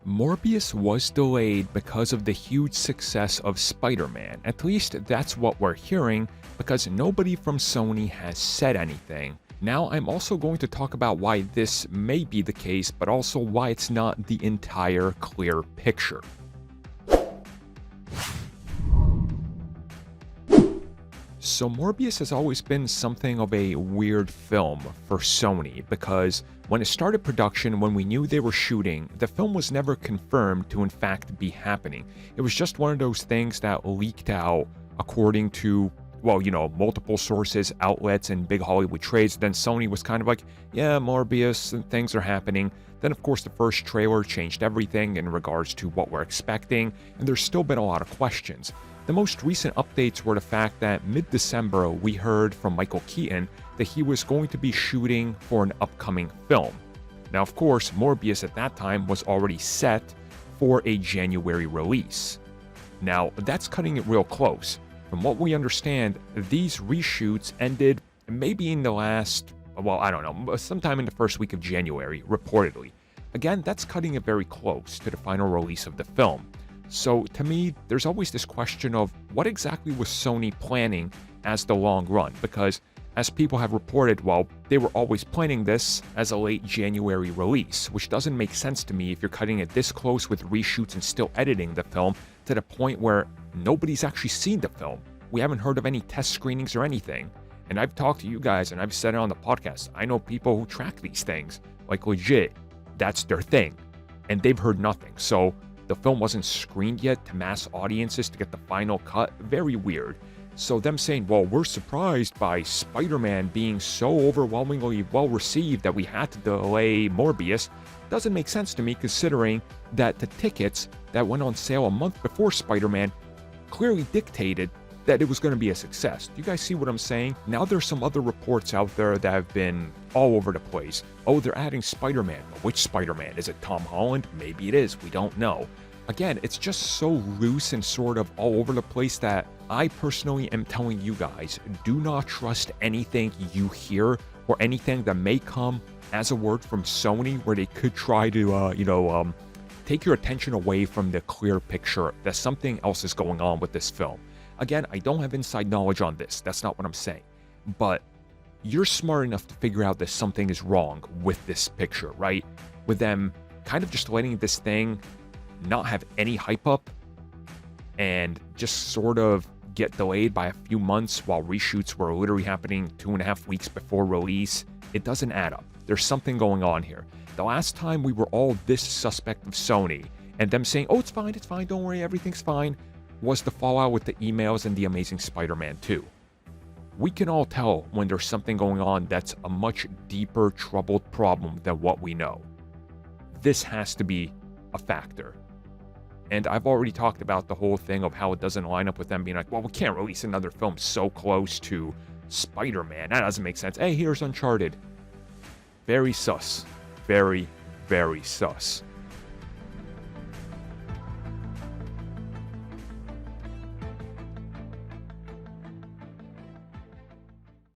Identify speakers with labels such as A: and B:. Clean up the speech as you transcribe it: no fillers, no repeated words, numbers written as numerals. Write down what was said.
A: Morbius was delayed because of the huge success of Spider-Man. At least that's what we're hearing, because nobody from Sony has said anything. Now, I'm also going to talk about why this may be the case, but also why it's not the entire clear picture. So Morbius has always been something of a weird film for Sony, because when it started production, when we knew they were shooting, the film was never confirmed to in fact be happening. It was just one of those things that leaked out according to, well, multiple sources, outlets, and big Hollywood trades. Then Sony was kind of like, yeah, Morbius, and things are happening. Then, of course, the first trailer changed everything in regards to what we're expecting, and there's still been a lot of questions. The most recent updates were the fact that mid-December, we heard from Michael Keaton that he was going to be shooting for an upcoming film. Now, of course, Morbius at that time was already set for a January release. Now, that's cutting it real close. From what we understand, these reshoots ended maybe in the last, well, I don't know, sometime in the first week of January, reportedly. Again, that's cutting it very close to the final release of the film. So to me, there's always this question of what exactly was Sony planning as the long run? Because as people have reported, well, they were always planning this as a late January release, which doesn't make sense to me if you're cutting it this close with reshoots and still editing the film to the point where nobody's actually seen the film. We haven't heard of any test screenings or anything. And I've talked to you guys and I've said it on the podcast. I know people who track these things, like legit, that's their thing. And they've heard nothing. So the film wasn't screened yet to mass audiences to get the final cut. Very weird. So them saying, well, we're surprised by Spider-Man being so overwhelmingly well received that we had to delay Morbius, doesn't make sense to me, considering that the tickets that went on sale a month before Spider-Man clearly dictated that it was going to be a success. Do you guys see what I'm saying? Now there's some other reports out there that have been all over the place. Oh, they're adding Spider-Man. Which Spider-Man? Is it Tom Holland? Maybe it is. We don't know. Again, it's just so loose and sort of all over the place that I personally am telling you guys, do not trust anything you hear or anything that may come as a word from Sony where they could try to, take your attention away from the clear picture that something else is going on with this film. Again, I don't have inside knowledge on this. That's not what I'm saying. But you're smart enough to figure out that something is wrong with this picture, right? With them kind of just letting this thing not have any hype up and just sort of get delayed by a few months while reshoots were literally happening 2.5 weeks before release. It doesn't add up. There's something going on here. The last time we were all this suspect of Sony and them saying, oh, it's fine, don't worry, everything's fine, was the fallout with the emails and The Amazing Spider-Man 2. We can all tell when there's something going on that's a much deeper, troubled problem than what we know. This has to be a factor. And I've already talked about the whole thing of how it doesn't line up with them being like, well, we can't release another film so close to Spider-Man. That doesn't make sense. Hey, here's Uncharted. Very sus. Very, very sus.